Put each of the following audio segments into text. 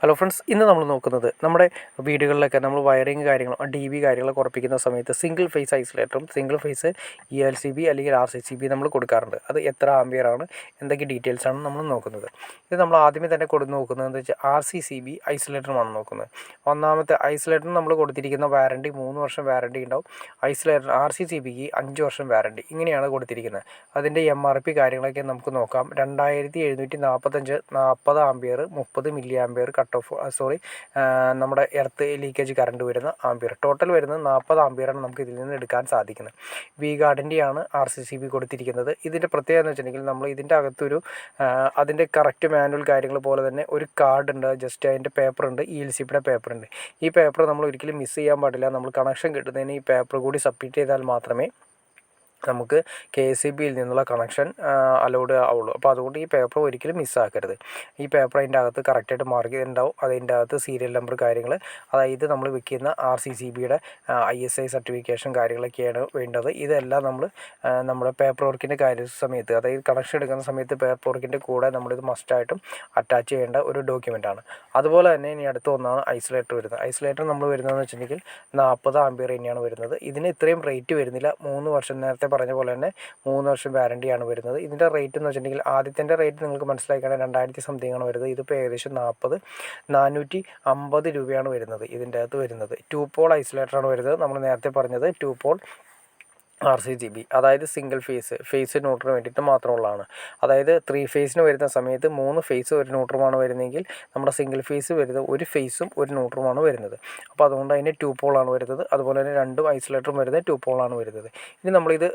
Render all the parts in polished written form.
Hello friends, ഇന്ന് നമ്മൾ നോക്കുന്നത് നമ്മുടെ വീടുകളിലൊക്കെ നമ്മൾ വയറിങ് കാര്യങ്ങൾ DB കാര്യങ്ങളൊക്കെ ഉറപ്പിക്കുന്ന സമയത്ത് സിംഗിൾ ഫേസ് ഐസൊലേറ്ററും സിംഗിൾ ഫേസ് ELCB അല്ലെങ്കിൽ RCCB നമ്മൾ കൊടുക്കാറുണ്ട്. അത് എത്ര ആംപിയറാണ്, എന്തൊക്കെ ഡീറ്റെയിൽസാണ് നമ്മൾ നോക്കുന്നത്. ഇത് നമ്മൾ ആദ്യമേ തന്നെ നോക്കുന്നത് എന്താ വെച്ചാൽ RCCB ഐസൊലേറ്ററുമാണ് നോക്കുന്നത്. ഒന്നാമത്തെ ഐസൊലേറ്ററിന് നമ്മൾ കൊടുത്തിരിക്കുന്ന വാറണ്ടി 3 വർഷം വാറണ്ടി ഉണ്ടാവും. ഐസൊലേറ്റർ RCCBക്ക് 5 വർഷം വാറണ്ടി, ഇങ്ങനെയാണ് കൊടുത്തിരിക്കുന്നത്. അതിൻ്റെ MRP കാര്യങ്ങളൊക്കെ നമുക്ക് നോക്കാം. 2745 40 ആംപിയർ 30 മില്ലി ആംപിയർ നമ്മുടെ എർത്ത് ലീക്കേജ് കറണ്ട് വരുന്ന ആംപിയർ, ടോട്ടൽ വരുന്നത് 40 ആംപിയറാണ് നമുക്ക് ഇതിൽ നിന്ന് എടുക്കാൻ സാധിക്കുന്നത്. V-ഗാർഡിൻ്റെയാണ് RCCB കൊടുത്തിരിക്കുന്നത്. ഇതിൻ്റെ പ്രത്യേകത എന്ന് വെച്ചിട്ടുണ്ടെങ്കിൽ നമ്മൾ ഇതിൻ്റെ അകത്തൊരു അതിൻ്റെ കറക്റ്റ് മാനുവൽ കാര്യങ്ങൾ പോലെ തന്നെ ഒരു കാർഡ് ഉണ്ട്, ജസ്റ്റ് അതിൻ്റെ പേപ്പറുണ്ട്, ELCBയുടെ പേപ്പറുണ്ട്. ഈ പേപ്പർ നമ്മൾ ഒരിക്കലും മിസ് ചെയ്യാൻ പാടില്ല. നമ്മൾ കണക്ഷൻ കിട്ടുന്നതിന് ഈ പേപ്പർ കൂടി സബ്മിറ്റ് ചെയ്താൽ മാത്രമേ നമുക്ക് KSEBയിൽ നിന്നുള്ള കണക്ഷൻ അലൗഡ് ആവുള്ളൂ. അപ്പോൾ അതുകൊണ്ട് ഈ പേപ്പർ ഒരിക്കലും മിസ്സാക്കരുത്. ഈ പേപ്പർ അതിൻ്റെ അകത്ത് കറക്റ്റായിട്ട് മാർക്ക് ചെയ്തിട്ടുണ്ടാവും. അതിൻ്റെ അകത്ത് സീരിയൽ നമ്പർ കാര്യങ്ങൾ, അതായത് നമ്മൾ വെക്കുന്ന RCCBയുടെ ISI സർട്ടിഫിക്കേഷൻ കാര്യങ്ങളൊക്കെയാണ് വേണ്ടത്. ഇതെല്ലാം നമ്മൾ നമ്മുടെ പേപ്പർ വർക്കിൻ്റെ സമയത്ത്, അതായത് കണക്ഷൻ എടുക്കുന്ന സമയത്ത് പേപ്പർ വർക്കിൻ്റെ കൂടെ നമ്മളിത് മസ്റ്റായിട്ടും അറ്റാച്ച് ചെയ്യേണ്ട ഒരു ഡോക്യുമെൻ്റാണ്. അതുപോലെ തന്നെ ഇനി അടുത്ത ഒന്നാണ് ഐസൊലേറ്റർ വരുന്നത്. ഐസൊലേറ്റർ നമ്മൾ വരുന്നതെന്ന് വെച്ചിട്ടുണ്ടെങ്കിൽ 40 ആംപിയർ തന്നെയാണ് വരുന്നത്. ഇതിന് ഇത്രയും റേറ്റ് വരുന്നില്ല. 3 വർഷം നേരത്തെ പറഞ്ഞ പോലെ തന്നെ 3 വർഷം വാറണ്ടിയാണ് വരുന്നത്. ഇതിൻ്റെ റേറ്റ് എന്ന് വെച്ചിട്ടുണ്ടെങ്കിൽ ആദ്യത്തെ റേറ്റ് നിങ്ങൾക്ക് മനസ്സിലാക്കണം, 2000 സംതിങ് ആണ് വരുന്നത്. ഇതിപ്പോൾ ഏകദേശം 450 രൂപയാണ് വരുന്നത്. ഇതിൻ്റെ അകത്ത് വരുന്നത് 2 പോൾ ഐസൊലേറ്ററാണ് വരുന്നത്. നമ്മൾ നേരത്തെ പറഞ്ഞത് 2 പോൾ RCCB, അതായത് സിംഗിൾ ഫേസ് ന്യൂട്രലിന് വേണ്ടിയിട്ട് മാത്രമുള്ളതാണ്. അതായത് 3 ഫേസിന് വരുന്ന സമയത്ത് 3 ഫേസ് ഒരു ന്യൂട്രമാണ് വരുന്നതെങ്കിൽ നമ്മുടെ സിംഗിൾ ഫേസ് വരുന്നത് 1 ഫേസും 1 ന്യൂട്രമാണ് വരുന്നത്. അപ്പോൾ അതുകൊണ്ട് അതിന് 2 പോളാണ് വരുന്നത്. അതുപോലെ തന്നെ 2 ഐസൊലേറ്ററും വരുന്നത് 2 പോളാണ് വരുന്നത്. ഇനി നമ്മളിത്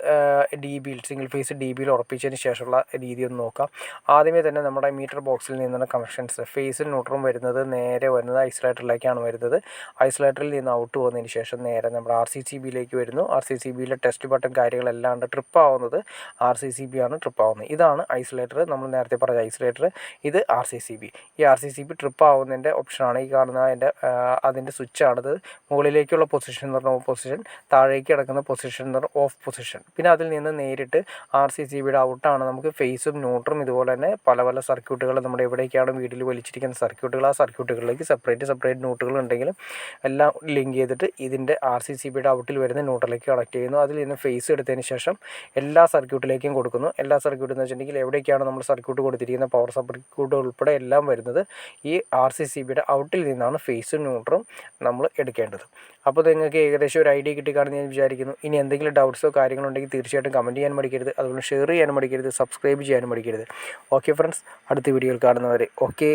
സിംഗിൾ ഫേസ് DBയിൽ ഉറപ്പിച്ചതിന് ശേഷമുള്ള രീതി ഒന്ന് നോക്കാം. ആദ്യമേ തന്നെ നമ്മുടെ മീറ്റർ ബോക്സിൽ നിന്നുള്ള കണക്ഷൻസ്, ഫേസും ന്യൂട്രലും വരുന്നത് നേരെ വരുന്നത് ഐസൊലേറ്ററിലേക്കാണ് വരുന്നത്. ഐസൊലേറ്ററിൽ നിന്ന് ഔട്ട് വന്നതിന് ശേഷം നേരെ നമ്മുടെ RCCBയിലേക്ക് വരുന്നു. RCCBയിലെ ടെസ്റ്റ് ബട്ടൺ കാര്യങ്ങളെല്ലാം ഉണ്ട്. ട്രിപ്പ് ആവുന്നത് RCCB ആണ് ട്രിപ്പ് ആവുന്നത്. ഇതാണ് ഐസൊലേറ്റർ, നമ്മൾ നേരത്തെ പറഞ്ഞ ഐസൊലേറ്റർ. ഇത് RCCB. ഈ RCCB ട്രിപ്പ് ആവുന്നതിൻ്റെ ഓപ്ഷനാണ് ഈ കാണുന്ന അതിൻ്റെ സ്വിച്ചാണിത്. മുകളിലേക്കുള്ള പൊസിഷൻ എന്ന് പറഞ്ഞാൽ പൊസിഷൻ, താഴേക്ക് കിടക്കുന്ന പൊസിഷൻ എന്ന് പറഞ്ഞാൽ ഓഫ് പൊസിഷൻ. പിന്നെ അതിൽ നിന്ന് നേരിട്ട് RCCBയുടെ ഔട്ടാണ് നമുക്ക് ഫേസും ന്യൂട്രും ഇതുപോലെ തന്നെ പല പല സർക്യൂട്ടുകൾ നമ്മുടെ എവിടേക്കാണ് വീട്ടിൽ വലിച്ചിരിക്കുന്ന സർക്യൂട്ടുകൾ, ആ സർക്യൂട്ടുകളിലേക്ക് സെപ്പറേറ്റ് ന്യൂട്രുകൾ ഉണ്ടെങ്കിലും എല്ലാം ലിങ്ക് ചെയ്തിട്ട് ഇതിൻ്റെ RCCBയുടെ ഔട്ടിൽ വരുന്ന ന്യൂട്രലിലേക്ക് കണക്ട് ചെയ്യുന്നു. അതിൽ നിന്ന് ഫേസ് എടുത്തതിന് ശേഷം എല്ലാ സർക്യൂട്ടിലേക്കും കൊടുക്കുന്നു. എല്ലാ സർക്യൂട്ട് എന്ന് വെച്ചിട്ടുണ്ടെങ്കിൽ എവിടേക്കാണ് നമ്മൾ സർക്യൂട്ട് കൊടുത്തിരിക്കുന്ന പവർ സർക്യൂട്ട് ഉൾപ്പെടെ എല്ലാം വരുന്നത് ഈ RCCBയുടെ ഔട്ടിൽ നിന്നാണ് ഫേസും ന്യൂട്രും നമ്മൾ എടുക്കേണ്ടത്. അപ്പോൾ നിങ്ങൾക്ക് ഏകദേശം ഒരു ഐഡിയ കിട്ടിക്കാണെന്ന് ഞാൻ വിചാരിക്കുന്നു. ഇനി എന്തെങ്കിലും ഡൗട്ട്സോ കാര്യങ്ങളോ ഉണ്ടെങ്കിൽ തീർച്ചയായിട്ടും കമൻറ്റ് ചെയ്യാൻ മടിക്കരുത്. അതുപോലെ ഷെയർ ചെയ്യാനും മടിക്കരുത്, സബ്സ്ക്രൈബ് ചെയ്യാനും മടിക്കരുത്. ഓക്കെ ഫ്രണ്ട്സ്, അടുത്ത വീഡിയോയിൽ കാണുന്നവരെ ഓക്കെ.